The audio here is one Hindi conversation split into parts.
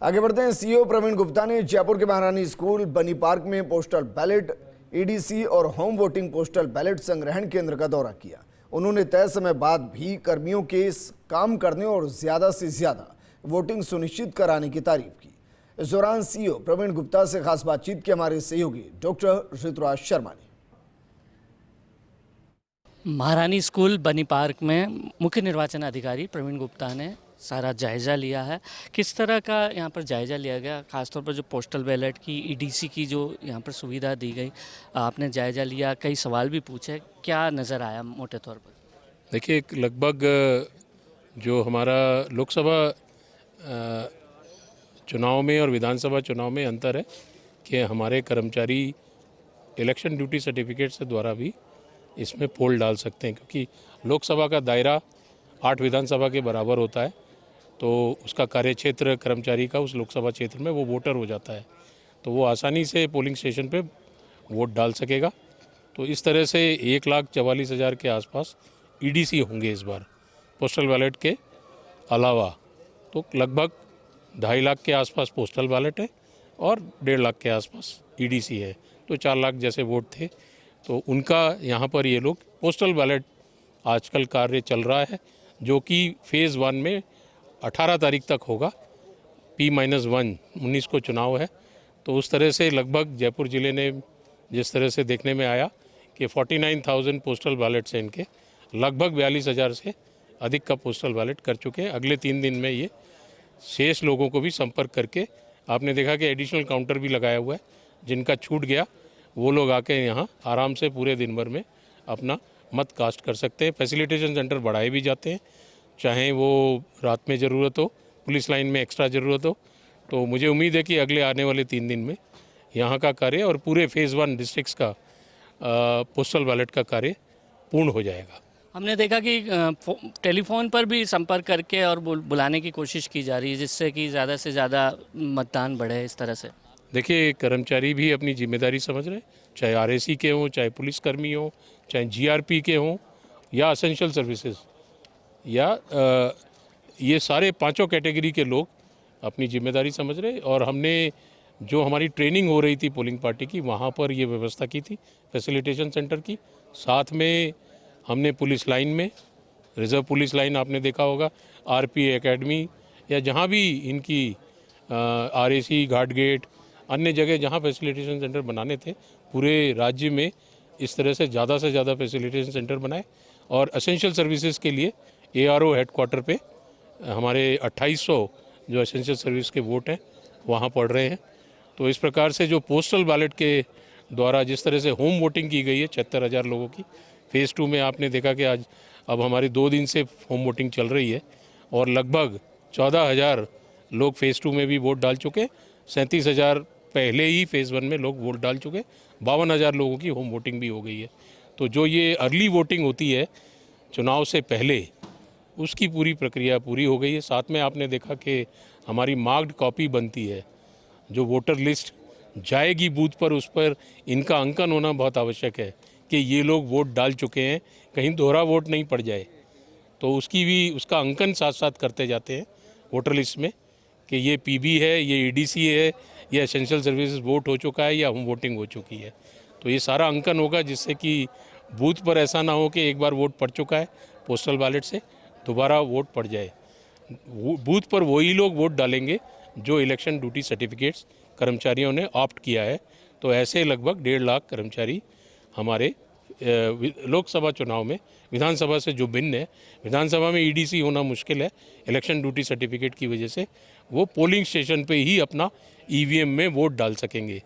आगे बढ़ते हैं। सीईओ प्रवीण गुप्ता ने जयपुर के महारानी स्कूल बनी पार्क में पोस्टल बैलेट, ईडीसी और होम वोटिंग पोस्टल बैलेट संग्रहण केंद्र का दौरा किया। उन्होंने तय समय बाद भी कर्मियों के इस काम करने और ज्यादा से ज्यादा वोटिंग सुनिश्चित कराने की तारीफ की। इस दौरान सीईओ प्रवीण गुप्ता से खास बातचीत की हमारे सहयोगी डॉक्टर ऋतुराज शर्मा ने। महारानी स्कूल बनी पार्क में मुख्य निर्वाचन अधिकारी प्रवीण गुप्ता ने सारा जायज़ा लिया है। किस तरह का यहाँ पर जायज़ा लिया गया, खासतौर पर जो पोस्टल बैलेट की, ईडीसी की जो यहाँ पर सुविधा दी गई, आपने जायज़ा लिया, कई सवाल भी पूछे, क्या नज़र आया मोटे तौर पर? देखिए, लगभग जो हमारा लोकसभा चुनाव में और विधानसभा चुनाव में अंतर है कि हमारे कर्मचारी इलेक्शन ड्यूटी सर्टिफिकेट से द्वारा भी इसमें पोल डाल सकते हैं, क्योंकि लोकसभा का दायरा 8 विधानसभा के बराबर होता है, तो उसका कार्यक्षेत्र कर्मचारी का उस लोकसभा क्षेत्र में वो वोटर हो जाता है, तो वो आसानी से पोलिंग स्टेशन पे वोट डाल सकेगा। तो इस तरह से 1,44,000 के आसपास ईडीसी होंगे इस बार पोस्टल बैलेट के अलावा। तो लगभग 2.5 लाख के आसपास पोस्टल बैलेट है और 1.5 लाख के आसपास ईडीसी है, तो 4 लाख जैसे वोट थे। तो उनका यहाँ पर ये लोग पोस्टल बैलेट आजकल कार्य चल रहा है, जो कि फ़ेज़ 1 में 18 तारीख तक होगा। P-1 19 को चुनाव है, तो उस तरह से लगभग जयपुर ज़िले ने जिस तरह से देखने में आया कि 49,000 पोस्टल बैलेट्स हैं इनके, लगभग 42,000 से अधिक का पोस्टल बैलेट कर चुके हैं। अगले 3 दिन में ये शेष लोगों को भी संपर्क करके, आपने देखा कि एडिशनल काउंटर भी लगाया हुआ है, जिनका छूट गया वो लोग आके यहाँ आराम से पूरे दिन भर में अपना मत कास्ट कर सकते हैं। फैसिलिटेशन सेंटर बढ़ाए भी जाते हैं, चाहे वो रात में ज़रूरत हो, पुलिस लाइन में एक्स्ट्रा ज़रूरत हो। तो मुझे उम्मीद है कि अगले आने वाले 3 दिन में यहाँ का कार्य और पूरे फ़ेज़ 1 डिस्ट्रिक्ट्स का पोस्टल बैलेट का कार्य पूर्ण हो जाएगा। हमने देखा कि टेलीफोन पर भी संपर्क करके और बुलाने की कोशिश की जा रही है, जिससे कि ज़्यादा से ज़्यादा मतदान बढ़े। इस तरह से देखिए, कर्मचारी भी अपनी जिम्मेदारी समझ रहे हैं, चाहे आरएसी के हों, चाहे पुलिसकर्मी हों, चाहे जीआरपी के हों या असेंशियल सर्विसेज, या ये सारे 5 कैटेगरी के लोग अपनी जिम्मेदारी समझ रहे। और हमने जो हमारी ट्रेनिंग हो रही थी पोलिंग पार्टी की, वहाँ पर ये व्यवस्था की थी फैसिलिटेशन सेंटर की। साथ में हमने पुलिस लाइन में, रिजर्व पुलिस लाइन आपने देखा होगा, आरपी एकेडमी या जहाँ भी इनकी आरएसी, घाट गेट, अन्य जगह जहाँ फैसिलिटेशन सेंटर बनाने थे, पूरे राज्य में इस तरह से ज़्यादा फैसिलिटेशन सेंटर बनाए। और एसेंशियल सर्विसेज के लिए एआरओ हेडक्वार्टर पे हमारे 2800 जो एसेंशियल सर्विस के वोट हैं वहाँ पड़ रहे हैं। तो इस प्रकार से जो पोस्टल बैलेट के द्वारा जिस तरह से होम वोटिंग की गई है 76,000 लोगों की, फ़ेज़ 2 में आपने देखा कि आज अब हमारी 2 दिन से होम वोटिंग चल रही है और लगभग 14,000 लोग फ़ेज़ 2 में भी वोट डाल चुके। 37,000 पहले ही फ़ेज़ 1 में लोग वोट डाल चुके। 52,000 लोगों की होम वोटिंग भी हो गई है। तो जो ये अर्ली वोटिंग होती है चुनाव से पहले, उसकी पूरी प्रक्रिया पूरी हो गई है। साथ में आपने देखा कि हमारी मार्क्ड कॉपी बनती है, जो वोटर लिस्ट जाएगी बूथ पर, उस पर इनका अंकन होना बहुत आवश्यक है कि ये लोग वोट डाल चुके हैं, कहीं दोहरा वोट नहीं पड़ जाए। तो उसका अंकन साथ साथ करते जाते हैं वोटर लिस्ट में कि ये पीबी है, ये ईडीसी है, या एसेंशियल सर्विसेज वोट हो चुका है या होम वोटिंग हो चुकी है। तो ये सारा अंकन होगा, जिससे कि बूथ पर ऐसा ना हो कि एक बार वोट पड़ चुका है पोस्टल बैलेट से दोबारा वोट पड़ जाए। बूथ पर वही लोग वोट डालेंगे जो इलेक्शन ड्यूटी सर्टिफिकेट्स कर्मचारियों ने ऑप्ट किया है। तो ऐसे लगभग 1.5 लाख कर्मचारी हमारे लोकसभा चुनाव में, विधानसभा से जो भिन्न है, विधानसभा में ईडीसी होना मुश्किल है इलेक्शन ड्यूटी सर्टिफिकेट की वजह से, वो पोलिंग स्टेशन पे ही अपना ईवीएम में वोट डाल सकेंगे।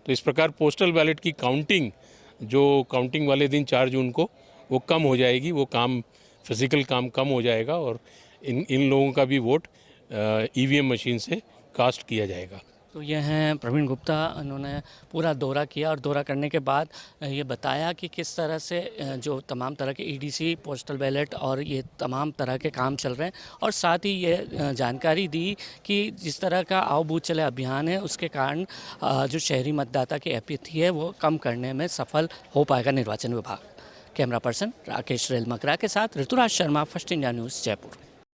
तो इस प्रकार पोस्टल बैलेट की काउंटिंग वाले दिन 4 जून को वो कम हो जाएगी, वो काम, फिजिकल काम कम हो जाएगा और इन लोगों का भी वोट ईवीएम मशीन से कास्ट किया जाएगा। तो ये हैं प्रवीण गुप्ता, उन्होंने पूरा दौरा किया और दौरा करने के बाद ये बताया कि किस तरह से जो तमाम तरह के ईडीसी, पोस्टल बैलेट और ये तमाम तरह के काम चल रहे हैं, और साथ ही ये जानकारी दी कि जिस तरह का आओ बूथ चले अभियान है, उसके कारण जो शहरी मतदाता की अपीति है वो कम करने में सफल हो पाएगा निर्वाचन विभाग। कैमरा पर्सन राकेश रेलमकरा के साथ Rituraj Sharma, first India news, Jaipur.